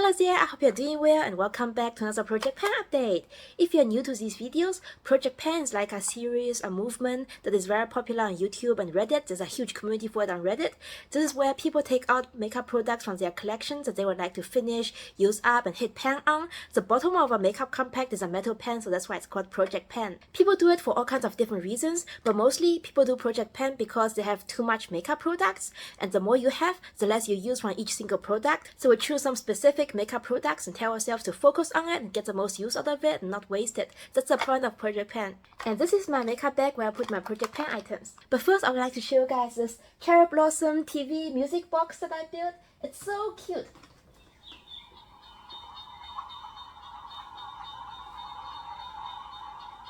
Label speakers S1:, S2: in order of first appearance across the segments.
S1: Hello there, I hope you're doing well and welcome back to another Project Pen update. If you're new to these videos, Project Pen is like a series, a movement that is very popular on YouTube and Reddit. There's a huge community for it on Reddit. This is where people take out makeup products from their collections that they would like to finish, use up and hit pen on. The bottom of a makeup compact is a metal pen, so that's why it's called Project Pen. People do it for all kinds of different reasons, but mostly people do Project Pen because they have too much makeup products, and the more you have, the less you use from each single product. So we choose some specific makeup products and tell ourselves to focus on it and get the most use out of it and not waste it. That's the point of Project Pen. And this is my makeup bag where I put my Project Pen items. But first I would like to show you guys this cherry blossom TV music box that I built. It's so cute.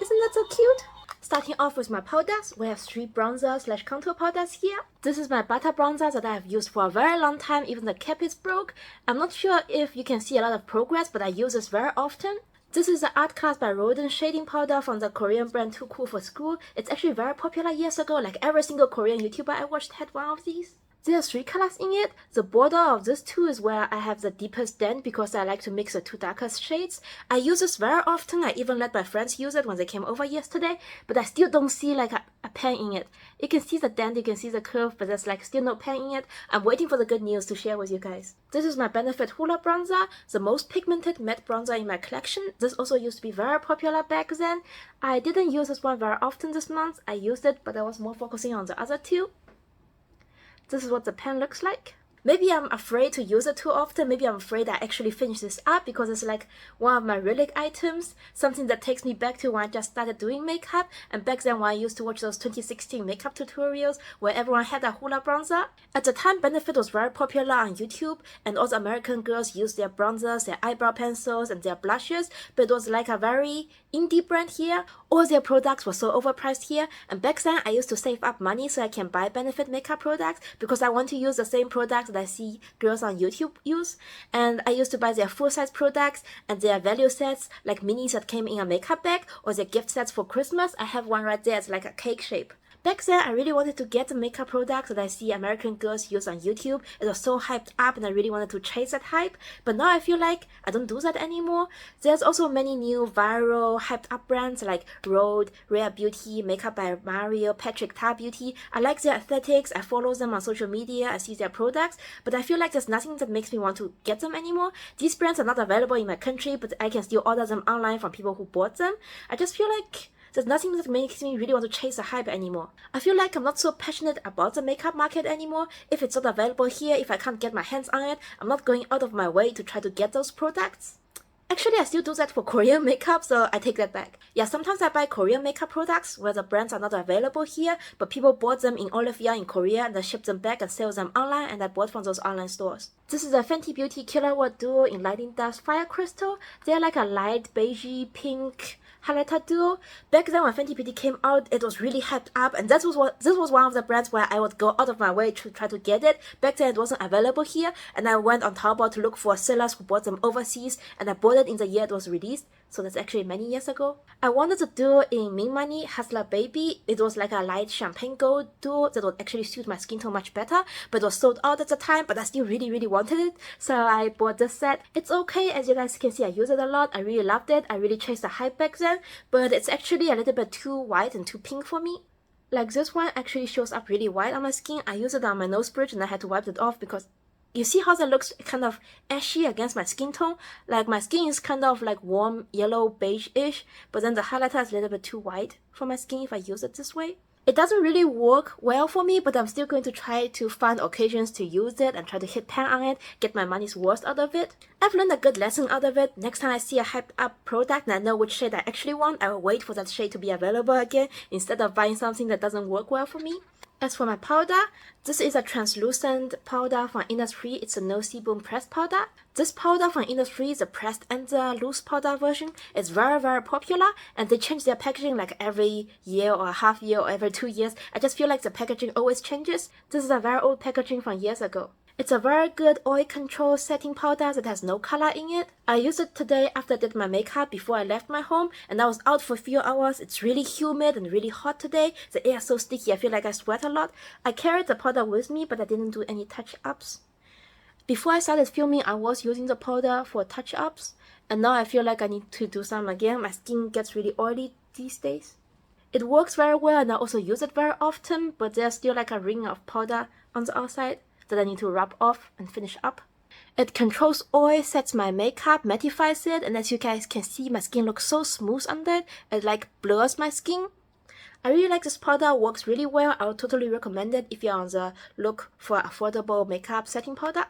S1: Isn't that so cute? Starting off with my powders, we have 3 bronzer / contour powders here. This is my butter bronzer that I have used for a very long time, even the cap is broke. I'm not sure if you can see a lot of progress, but I use this very often. This is the Artclass by Rodin shading powder from the Korean brand Too Cool for School. It's actually very popular years ago, like every single Korean YouTuber I watched had one of these. There are 3 colors in it. The border of this 2 is where I have the deepest dent because I like to mix the 2 darkest shades. I use this very often. I even let my friends use it when they came over yesterday, but I still don't see like a pen in it. You can see the dent, you can see the curve, but there's like still no pen in it. I'm waiting for the good news to share with you guys. This is my Benefit Hoola bronzer, the most pigmented matte bronzer in my collection. This also used to be very popular back then. I didn't use this one very often this month. I used it, but I was more focusing on the other 2. This is what the pen looks like. Maybe I'm afraid to use it too often. Maybe I'm afraid I actually finish this up because it's like one of my relic items. Something that takes me back to when I just started doing makeup. And back then when I used to watch those 2016 makeup tutorials where everyone had a Hoola bronzer. At the time, Benefit was very popular on YouTube. And all the American girls used their bronzers, their eyebrow pencils, and their blushes. But it was like a very indie brand here. All their products were so overpriced here. And back then, I used to save up money so I can buy Benefit makeup products because I want to use the same products that I see girls on YouTube use. And I used to buy their full-size products and their value sets, like minis that came in a makeup bag, or their gift sets for Christmas. I have one right there, it's like a cake shape. Back then, I really wanted to get the makeup products that I see American girls use on YouTube. It was so hyped up and I really wanted to chase that hype. But now I feel like I don't do that anymore. There's also many new viral hyped up brands like Rode, Rare Beauty, Makeup by Mario, Patrick Ta Beauty. I like their aesthetics, I follow them on social media, I see their products. But I feel like there's nothing that makes me want to get them anymore. These brands are not available in my country, but I can still order them online from people who bought them. I just feel like there's nothing that makes me really want to chase the hype anymore. I feel like I'm not so passionate about the makeup market anymore. If it's not available here, if I can't get my hands on it, I'm not going out of my way to try to get those products. Actually, I still do that for Korean makeup, so I take that back. Yeah, sometimes I buy Korean makeup products where the brands are not available here, but people bought them in Olivia in Korea and then ship them back and sell them online, and I bought from those online stores. This is a Fenty Beauty Killawatt duo in Lighting Dust Fire Crystal. They're like a light beigey pink highlighter duo. Back then when Fenty Beauty came out, it was really hyped up, and this was one of the brands where I would go out of my way to try to get it. Back then it wasn't available here, and I went on Taobao to look for sellers who bought them overseas, and I bought it in the year it was released, so that's actually many years ago. I wanted to do in Mint Money Hustler Baby. It was like a light champagne gold duo that would actually suit my skin tone much better, but it was sold out at the time, but I still really wanted it, so I bought this set. It's okay, as you guys can see I use it a lot, I really loved it, I really chased the hype back then, but it's actually a little bit too white and too pink for me. Like this one actually shows up really white on my skin. I used it on my nose bridge and I had to wipe it off because you see how that looks kind of ashy against my skin tone? Like my skin is kind of like warm yellow beige-ish, but then the highlighter is a little bit too white for my skin if I use it this way. It doesn't really work well for me, but I'm still going to try to find occasions to use it and try to hit pan on it, get my money's worth out of it. I've learned a good lesson out of it. Next time I see a hyped up product and I know which shade I actually want, I will wait for that shade to be available again instead of buying something that doesn't work well for me. As for my powder, this is a translucent powder from Innisfree. It's a no sebum pressed powder. This powder from Innisfree is the pressed and the loose powder version. It's very popular, and they change their packaging like every year or a half year or every 2 years. I just feel like the packaging always changes. This is a very old packaging from years ago. It's a very good oil control setting powder that has no color in it. I used it today after I did my makeup before I left my home, and I was out for a few hours. It's really humid and really hot today. The air is so sticky, I feel like I sweat a lot. I carried the powder with me, but I didn't do any touch-ups. Before I started filming, I was using the powder for touch-ups, and now I feel like I need to do some again. My skin gets really oily these days. It works very well and I also use it very often, but there's still like a ring of powder on the outside that I need to rub off and finish up. It controls oil, sets my makeup, mattifies it, and as you guys can see, my skin looks so smooth under it. It like blurs my skin. I really like this powder, works really well. I would totally recommend it if you're on the look for affordable makeup setting powder.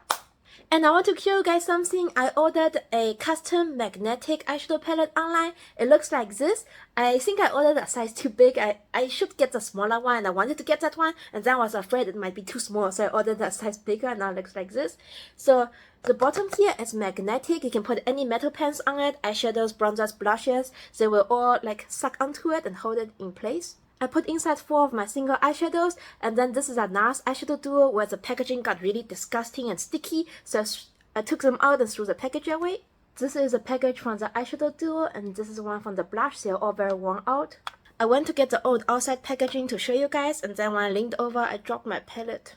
S1: And I want to show you guys something. I ordered a custom magnetic eyeshadow palette online. It looks like this. I think I ordered a size too big. I should get the smaller one, and I wanted to get that one, and then I was afraid it might be too small, so I ordered a size bigger, and now it looks like this. So the bottom here is magnetic. You can put any metal pens on it, eyeshadows, bronzers, blushes. They will all like suck onto it and hold it in place. I put inside 4 of my single eyeshadows, and then this is a Nars eyeshadow duo where the packaging got really disgusting and sticky, so I took them out and threw the package away. This is a package from the eyeshadow duo, and this is one from the blush. They're all very worn out. I went to get the old outside packaging to show you guys, and then when I leaned over, I dropped my palette.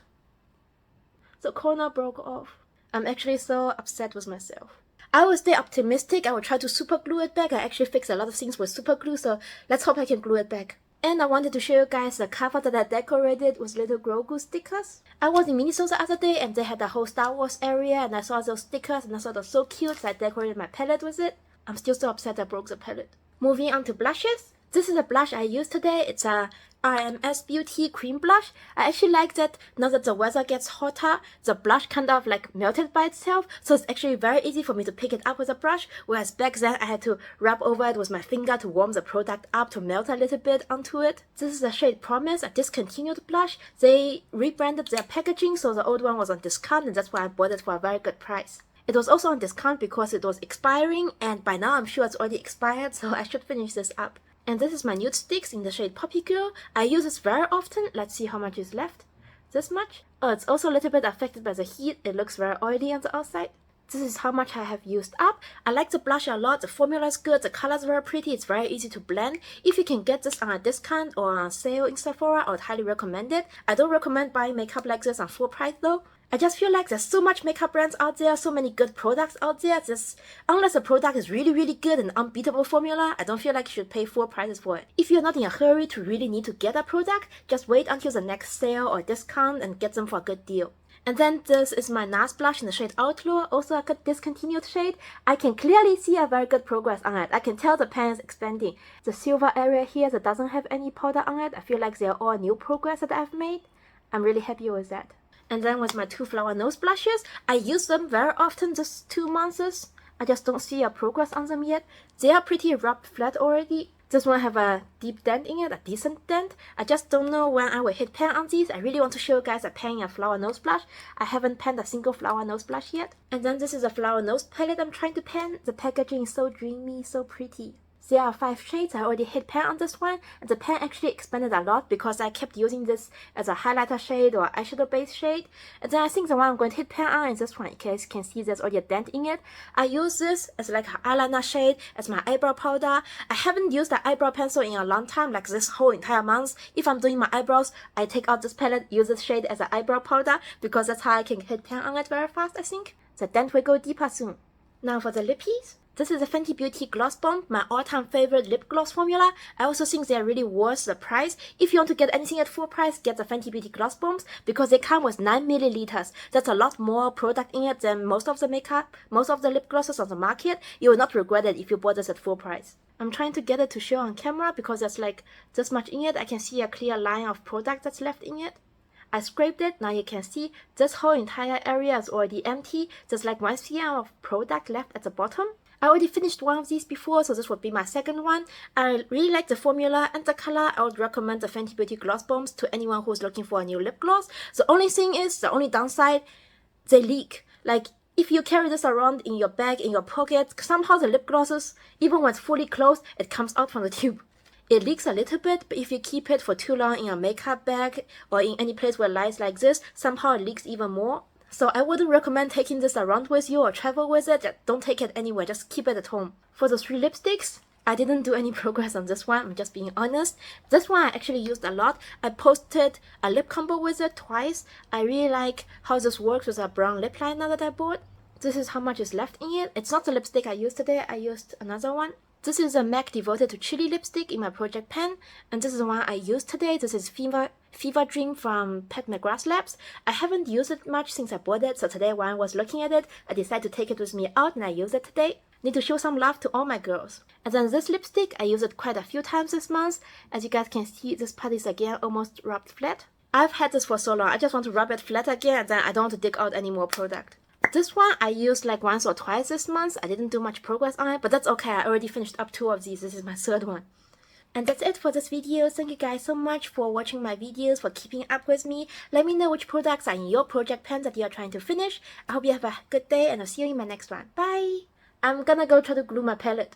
S1: The corner broke off. I'm actually so upset with myself. I will stay optimistic. I will try to super glue it back. I actually fixed a lot of things with super glue, so let's hope I can glue it back. And I wanted to show you guys the cover that I decorated with little Grogu stickers. I was in Miniso the other day and they had a whole Star Wars area, and I saw those stickers and I thought they were so cute, so I decorated my palette with it. I'm still so upset I broke the palette. Moving on to blushes. This is a blush I used today. It's a RMS Beauty cream blush. I actually like that now that the weather gets hotter, the blush kind of like melted by itself, so it's actually very easy for me to pick it up with a brush, whereas back then I had to rub over it with my finger to warm the product up to melt a little bit onto it. This is the shade Promise, a discontinued blush. They rebranded their packaging, so the old one was on discount, and that's why I bought it for a very good price. It was also on discount because it was expiring, and by now I'm sure it's already expired, so I should finish this up. And this is my Nudestix in the shade Poppy Girl. I use this very often. Let's see how much is left. This much. Oh, it's also a little bit affected by the heat. It looks very oily on the outside. This is how much I have used up. I like the blush a lot. The formula is good. The color is very pretty. It's very easy to blend. If you can get this on a discount or on sale in Sephora, I would highly recommend it. I don't recommend buying makeup like this on full price though. I just feel like there's so much makeup brands out there, so many good products out there. Unless the product is really good and unbeatable formula, I don't feel like you should pay full prices for it. If you're not in a hurry to really need to get a product, just wait until the next sale or discount and get them for a good deal. And then this is my Nars blush in the shade Outlaw, also a good discontinued shade. I can clearly see a very good progress on it. I can tell the pan is expanding. The silver area here that doesn't have any powder on it, I feel like they're all new progress that I've made. I'm really happy with that. And then with my 2 flower nose blushes, I use them very often this 2 months. I just don't see a progress on them yet. They are pretty rubbed flat already. This one have a deep dent in it, a decent dent. I just don't know when I will hit pan on these. I really want to show you guys a pan a flower nose blush. I haven't panned a single flower nose blush yet. And then this is a flower nose palette I'm trying to pan. The packaging is so dreamy, so pretty. There are 5 shades. I already hit pan on this one, and the pan actually expanded a lot because I kept using this as a highlighter shade or eyeshadow base shade. And then I think the one I'm going to hit pan on is this one. You guys can see there's already a dent in it. I use this as like an eyeliner shade, as my eyebrow powder. I haven't used the eyebrow pencil in a long time, like this whole entire month. If I'm doing my eyebrows, I take out this palette, use this shade as an eyebrow powder because that's how I can hit pan on it very fast, I think. The dent will go deeper soon. Now for the lippies. This is a Fenty Beauty Gloss Bomb, my all-time favorite lip gloss formula. I also think they are really worth the price. If you want to get anything at full price, get the Fenty Beauty Gloss Bombs because they come with 9 milliliters. That's a lot more product in it than most of the lip glosses on the market. You will not regret it if you bought this at full price. I'm trying to get it to show on camera because there's like this much in it. I can see a clear line of product that's left in it. I scraped it. Now you can see this whole entire area is already empty. There's like 1 cm of product left at the bottom. I already finished one of these before, so this would be my second one. I really like the formula and the color. I would recommend the Fenty Beauty Gloss Bombs to anyone who's looking for a new lip gloss. The only downside, they leak. Like, if you carry this around in your bag, in your pocket, somehow the lip glosses, even when it's fully closed, it comes out from the tube. It leaks a little bit, but if you keep it for too long in a makeup bag or in any place where it lies like this, somehow it leaks even more. So I wouldn't recommend taking this around with you or travel with it. Don't take it anywhere, just keep it at home. For the 3 lipsticks, I didn't do any progress on this one, I'm just being honest. This one I actually used a lot. I posted a lip combo with it twice. I really like how this works with a brown lip liner that I bought. This is how much is left in it. It's not the lipstick I used today, I used another one. This is a MAC Devoted to Chili lipstick in my project pan, and this is the one I used today. This is Fever Dream from Pat McGrath Labs. I haven't used it much since I bought it, so today when I was looking at it, I decided to take it with me out and I use it today. Need to show some love to all my girls. And then this lipstick, I use it quite a few times this month. As you guys can see, this part is again almost rubbed flat. I've had this for so long, I just want to rub it flat again and then I don't want to dig out any more product. This one I used like once or twice this month. I didn't do much progress on it, but that's okay. I already finished up 2 of these. This is my 3rd one. And that's it for this video. Thank you guys so much for watching my videos, for keeping up with me. Let me know which products are in your project pan that you are trying to finish. I hope you have a good day and I'll see you in my next one. Bye! I'm gonna go try to glue my palette.